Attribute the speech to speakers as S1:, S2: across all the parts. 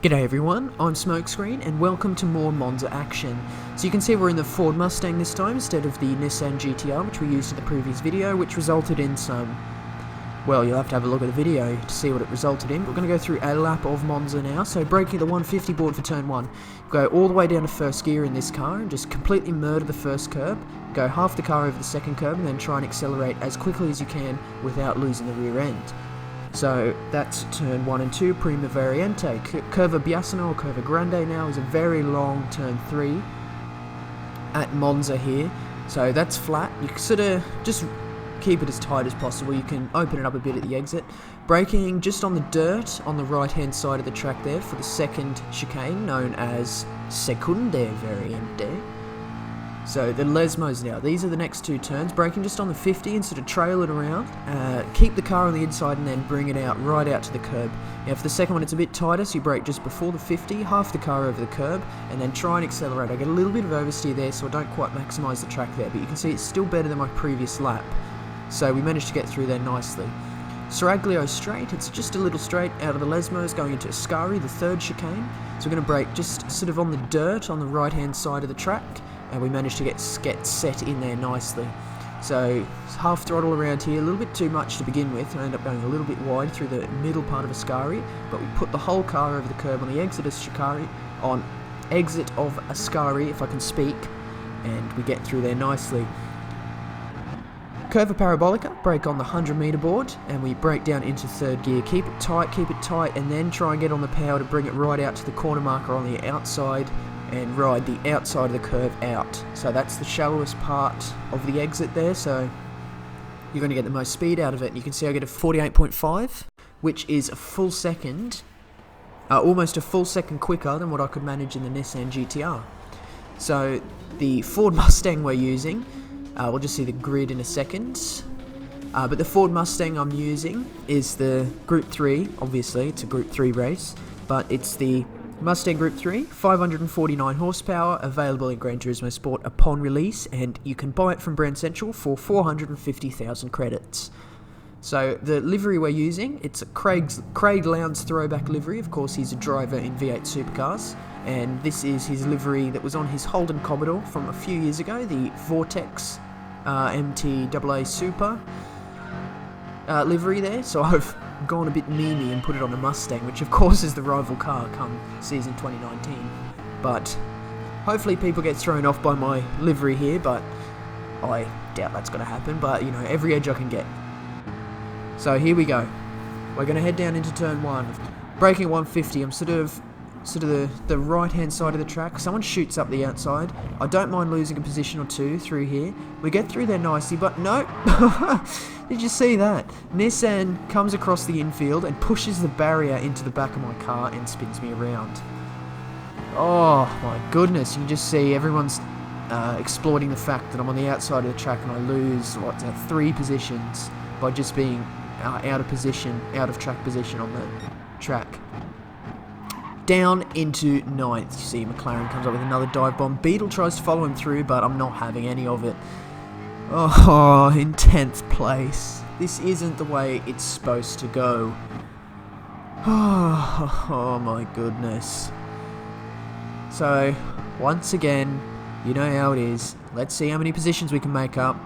S1: G'day everyone, I'm Smokescreen and welcome to more Monza action. So you can see we're in the Ford Mustang this time instead of the Nissan GTR which we used in the previous video, which resulted in some... well, you'll have to have a look at the video to see what it resulted in. We're going to go through a lap of Monza now, so braking the 150 board for turn 1. Go all the way down to first gear in this car and just completely murder the first curb. Go half the car over the second curb and then try and accelerate as quickly as you can without losing the rear end. So that's turn 1 and 2, Prima Variante. Curva Biasino or Curva Grande now is a very long turn 3 at Monza here. So that's flat. You can sort of just keep it as tight as possible. You can open it up a bit at the exit. Braking just on the dirt on the right hand side of the track there for the second chicane known as Seconde Variante. So the Lesmos now, these are the next two turns, braking just on the 50 and sort of trail it around, keep the car on the inside and then bring it out, right out to the curb. Now for the second one it's a bit tighter, so you brake just before the 50, half the car over the curb, and then try and accelerate. I get a little bit of oversteer there, so I don't quite maximise the track there, but you can see it's still better than my previous lap. So we managed to get through there nicely. Seraglio straight, it's just a little straight out of the Lesmos going into Ascari, the third chicane. So we're going to brake just sort of on the dirt on the right hand side of the track. And we managed to get set in there nicely. So half throttle around here, a little bit too much to begin with. I ended up going a little bit wide through the middle part of Ascari, but we put the whole car over the curb on the exit of Ascari, if I can speak, and we get through there nicely. Curva Parabolica, brake on the 100 meter board, and we brake down into third gear. Keep it tight, and then try and get on the power to bring it right out to the corner marker on the outside, and ride the outside of the curve out. So that's the shallowest part of the exit there, so you're going to get the most speed out of it. And you can see I get a 48.5, which is a full second, almost a full second quicker than what I could manage in the Nissan GTR. So the Ford Mustang we're using, we'll just see the grid in a second, but the Ford Mustang I'm using is the Group 3, obviously it's a Group 3 race, but it's the Mustang Group 3, 549 horsepower, available in Gran Turismo Sport upon release, and you can buy it from Brand Central for 450,000 credits. So the livery we're using, it's a Craig Lowndes throwback livery. Of course, he's a driver in V8 supercars, and this is his livery that was on his Holden Commodore from a few years ago, the Vortex MTAA Super livery there. So I've gone a bit memey and put it on the Mustang, which of course is the rival car come season 2019. But hopefully people get thrown off by my livery here, but I doubt that's going to happen. But you know, every edge I can get. So here we go. We're going to head down into turn 1. Braking 150, I'm sort of the right hand side of the track. Someone shoots up the outside. I don't mind losing a position or two through here. We get through there nicely, but no. Did you see that? Nissan comes across the infield and pushes the barrier into the back of my car and spins me around. Oh my goodness, you can just see everyone's exploiting the fact that I'm on the outside of the track and I lose 3 positions by just being out of track position on the track. Down into 9th, you see McLaren comes up with another dive bomb. Beetle tries to follow him through, but I'm not having any of it. Oh, in 10th place. This isn't the way it's supposed to go. Oh my goodness. So, once again, you know how it is. Let's see how many positions we can make up.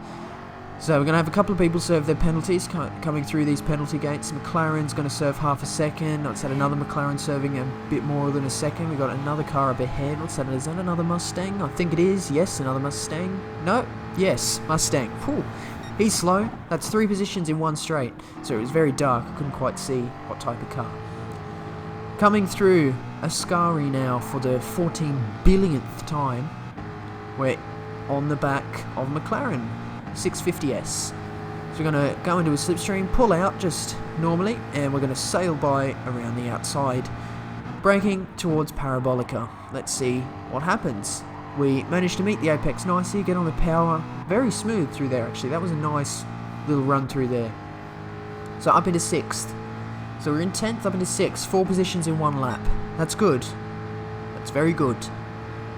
S1: So we're going to have a couple of people serve their penalties coming through these penalty gates. McLaren's going to serve half a second. Let's add another McLaren serving a bit more than a second. We've got another car up ahead. Is that another Mustang? I think it is. Yes, another Mustang. No. Yes, Mustang. Whew. He's slow. That's 3 positions in one straight. So it was very dark. I couldn't quite see what type of car. Coming through Ascari now for the 14 billionth time. We're on the back of McLaren 650S. So we're going to go into a slipstream, pull out just normally, and we're going to sail by around the outside, braking towards Parabolica. Let's see what happens. We managed to meet the apex nicely, get on the power, very smooth through there actually. That was a nice little run through there. So up into 6th. So we're in 10th, up into 6th, 4 positions in one lap. That's good. That's very good.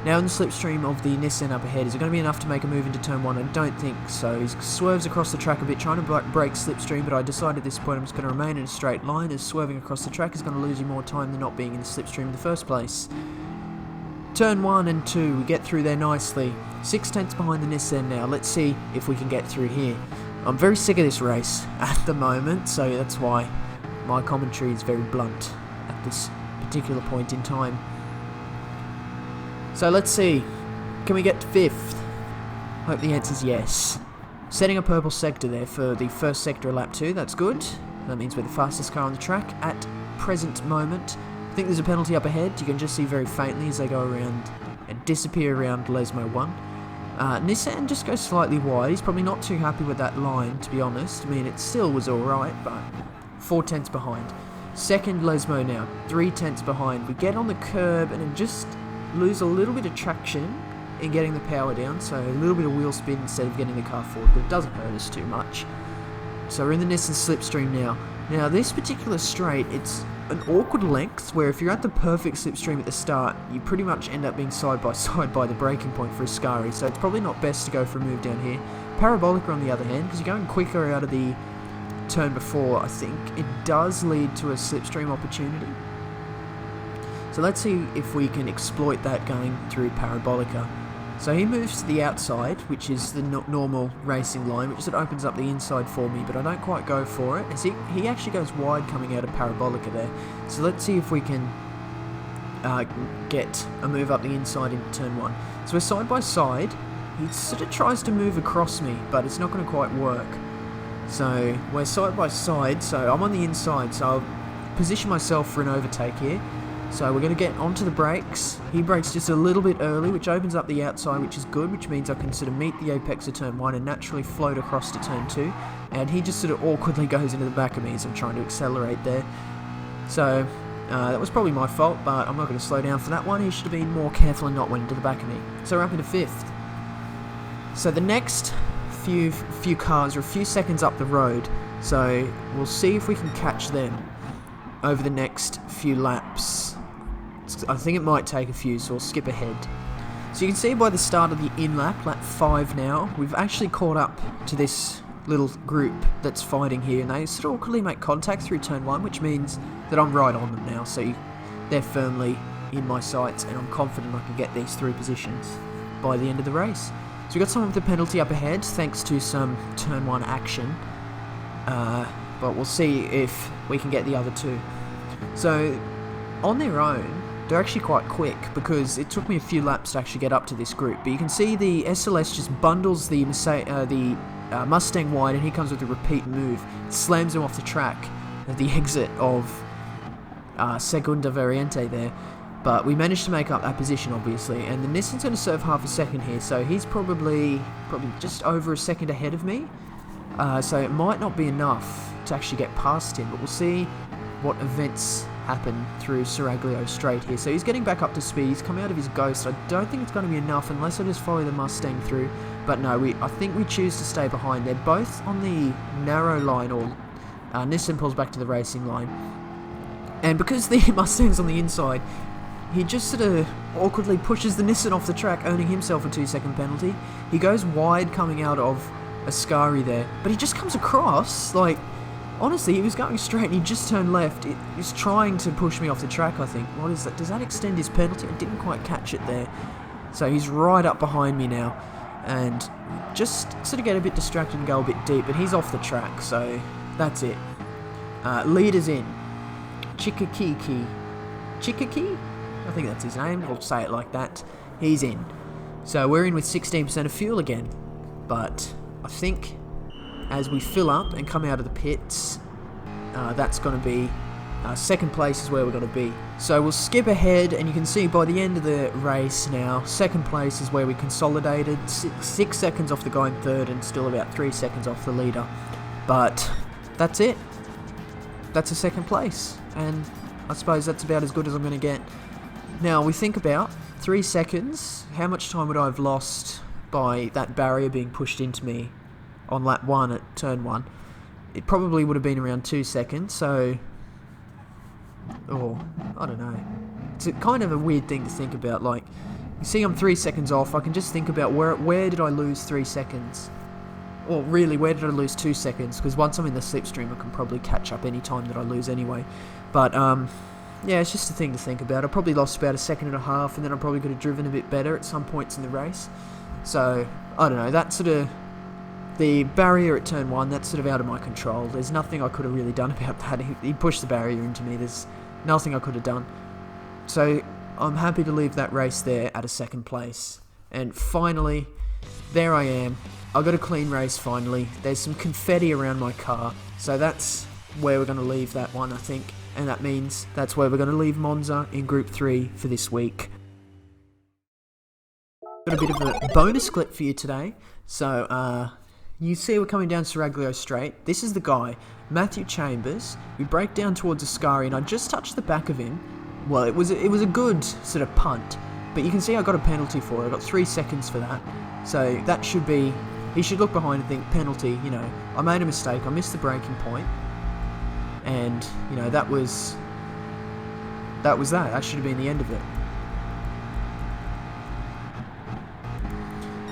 S1: Now in the slipstream of the Nissan up ahead, is it going to be enough to make a move into turn 1? I don't think so. He swerves across the track a bit, trying to break slipstream, but I decided at this point I'm just going to remain in a straight line, as swerving across the track is going to lose you more time than not being in the slipstream in the first place. Turn 1 and 2, we get through there nicely. 6 tenths behind the Nissan now. Let's see if we can get through here. I'm very sick of this race at the moment, so that's why my commentary is very blunt at this particular point in time. So let's see, can we get to 5th? Hope the answer's yes. Setting a purple sector there for the first sector of lap 2, that's good. That means we're the fastest car on the track at present moment. I think there's a penalty up ahead, you can just see very faintly as they go around and disappear around Lesmo 1. Nissan just goes slightly wide, he's probably not too happy with that line, to be honest. I mean, it still was alright, but 4 tenths behind. Second Lesmo now, 3 tenths behind. We get on the curb and then just lose a little bit of traction in getting the power down, so a little bit of wheel spin instead of getting the car forward, but it doesn't hurt us too much. So we're in the Nissan slipstream now. Now this particular straight, it's an awkward length where if you're at the perfect slipstream at the start, you pretty much end up being side by side by the braking point for a Ascari, so it's probably not best to go for a move down here. Parabolica on the other hand, because you're going quicker out of the turn before, I think it does lead to a slipstream opportunity. So let's see if we can exploit that going through Parabolica. So he moves to the outside, which is the normal racing line, which opens up the inside for me, but I don't quite go for it, as he actually goes wide coming out of Parabolica there. So let's see if we can get a move up the inside into turn 1. So we're side by side. He sort of tries to move across me, but it's not going to quite work. So we're side by side, so I'm on the inside, so I'll position myself for an overtake here. So we're going to get onto the brakes. He brakes just a little bit early, which opens up the outside, which is good, which means I can sort of meet the apex of turn 1 and naturally float across to turn 2. And he just sort of awkwardly goes into the back of me as I'm trying to accelerate there. So that was probably my fault, but I'm not going to slow down for that one. He should have been more careful and not went into the back of me. So we're up into 5th. So the next few cars are a few seconds up the road, so we'll see if we can catch them over the next few laps. I think it might take a few, so we'll skip ahead. So you can see by the start of the in-lap, lap 5 now, we've actually caught up to this little group that's fighting here, and they sort of awkwardly make contact through turn 1, which means that I'm right on them now, so they're firmly in my sights, and I'm confident I can get these 3 positions by the end of the race. So we got some of the penalty up ahead, thanks to some turn 1 action, but we'll see if we can get the other 2. So, on their own, they're actually quite quick, because it took me a few laps to actually get up to this group. But you can see the SLS just bundles the Mustang wide, and he comes with a repeat move. It slams him off the track at the exit of Segunda Variante there. But we managed to make up that position, obviously, and the Nissan's going to serve half a second here, so he's probably just over a second ahead of me. So it might not be enough to actually get past him, but we'll see what events happen through Seraglio straight here. So he's getting back up to speed, he's come out of his Ghost. I don't think it's going to be enough unless I just follow the Mustang through, but no, I think we choose to stay behind. They're both on the narrow line, or Nissan pulls back to the racing line, and because the Mustang's on the inside, he just sort of awkwardly pushes the Nissan off the track, earning himself a 2-second penalty. He goes wide coming out of Ascari there, but he just comes across, like, honestly, he was going straight and he just turned left. He's trying to push me off the track, I think. What is that? Does that extend his penalty? I didn't quite catch it there. So he's right up behind me now, and just sort of get a bit distracted and go a bit deep, but he's off the track, so that's it. Leader's in. Chikaki? I think that's his name, I'll say it like that. He's in. So we're in with 16% of fuel again. But I think as we fill up and come out of the pits, that's going to be, second place is where we're going to be. So we'll skip ahead, and you can see by the end of the race now, second place is where we consolidated. 6 seconds off the guy in third, and still about 3 seconds off the leader. But that's it. That's a second place, and I suppose that's about as good as I'm going to get. Now, we think about 3 seconds. How much time would I have lost by that barrier being pushed into me on lap 1 at turn 1? It probably would have been around 2 seconds, so... I don't know. It's kind of a weird thing to think about, like, You see I'm 3 seconds off. I can just think about where did I lose 3 seconds? Or really, where did I lose 2 seconds? Because once I'm in the slipstream, I can probably catch up any time that I lose anyway. But, yeah, it's just a thing to think about. I probably lost about 1.5 seconds, and then I probably could have driven a bit better at some points in the race. So, I don't know, that sort of... The barrier at turn 1, that's sort of out of my control. There's nothing I could have really done about that. He pushed the barrier into me. There's nothing I could have done. So, I'm happy to leave that race there at a 2nd place. And finally, there I am. I got a clean race finally. There's some confetti around my car, so that's where we're going to leave that one, I think. And that means that's where we're going to leave Monza in Group 3 for this week. Got a bit of a bonus clip for you today. So, you see we're coming down Seraglio Straight. This is the guy, Matthew Chambers. We break down towards Ascari, and I just touched the back of him. Well, it was a good sort of punt, but you can see I got a penalty for it. I got 3 seconds for that. So that should be... He should look behind and think, penalty, you know, I made a mistake, I missed the braking point, and, you know, that was that. That should have been the end of it.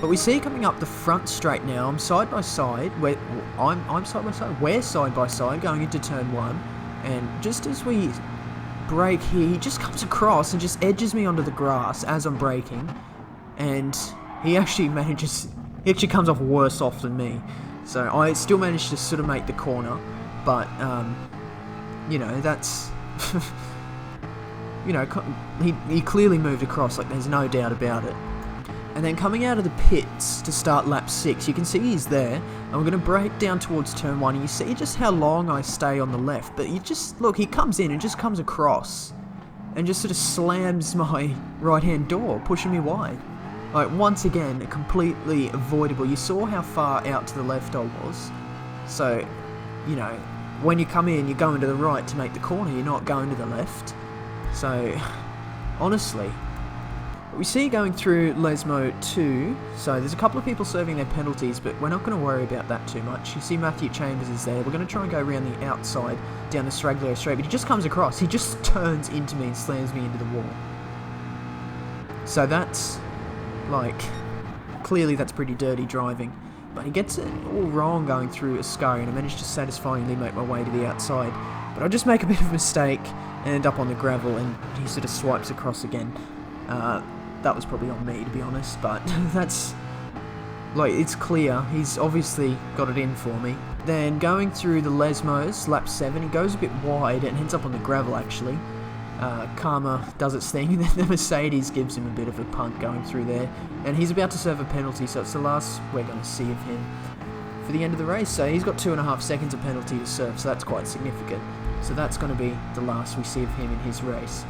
S1: But we see coming up the front straight now, I'm side by side, I'm side by side, we're side by side going into turn 1, and just as we brake here, he just comes across and just edges me onto the grass as I'm braking, and he actually manages... He actually comes off worse off than me. So I still managed to sort of make the corner. But, you know, that's... you know, he clearly moved across, like there's no doubt about it. And then coming out of the pits to start lap 6, you can see he's there. And we're going to break down towards turn 1. And you see just how long I stay on the left. But you just... Look, he comes in and just comes across. And just sort of slams my right-hand door, pushing me wide. Like, once again, completely avoidable. You saw how far out to the left I was. So, you know, when you come in, you're going to the right to make the corner. You're not going to the left. So, honestly, we see going through Lesmo 2. So, there's a couple of people serving their penalties, but we're not going to worry about that too much. You see Matthew Chambers is there. We're going to try and go around the outside down the Seraglio Straight, but he just comes across. He just turns into me and slams me into the wall. So, that's... Like, clearly that's pretty dirty driving. But he gets it all wrong going through Ascari, and I managed to satisfyingly make my way to the outside. But I just make a bit of a mistake and end up on the gravel, and he sort of swipes across again. That was probably on me, to be honest, but that's... Like, it's clear. He's obviously got it in for me. Then going through the Lesmos, lap 7, he goes a bit wide and ends up on the gravel, actually. Karma does its thing, and then the Mercedes gives him a bit of a punt going through there, and he's about to serve a penalty, so it's the last we're going to see of him for the end of the race. So he's got 2.5 seconds of penalty to serve, so that's quite significant. So that's going to be the last we see of him in his race.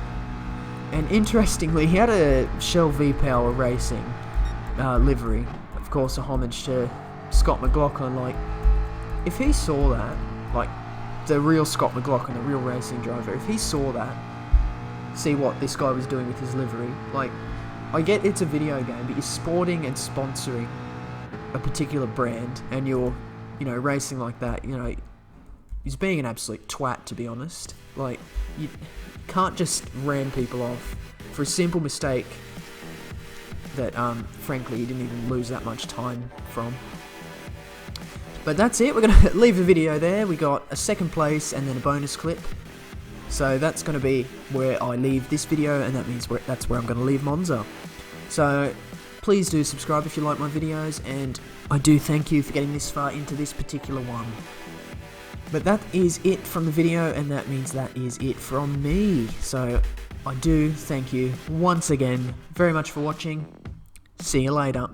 S1: And interestingly, he had a Shell V-Power Racing livery, of course a homage to Scott McLaughlin. Like, if he saw that, like the real Scott McLaughlin, the real racing driver, if he saw that, see what this guy was doing with his livery. Like, I get it's a video game, but you're sporting and sponsoring a particular brand, and you're, you know, racing like that, you know, he's being an absolute twat, to be honest. Like, you can't just ram people off for a simple mistake that, frankly, you didn't even lose that much time from. But that's it, we're going to leave the video there. We got a 2nd place and then a bonus clip. So that's going to be where I leave this video, and that means that's where I'm going to leave Monza. So please do subscribe if you like my videos, and I do thank you for getting this far into this particular one. But that is it from the video, and that means that is it from me. So I do thank you once again very much for watching. See you later.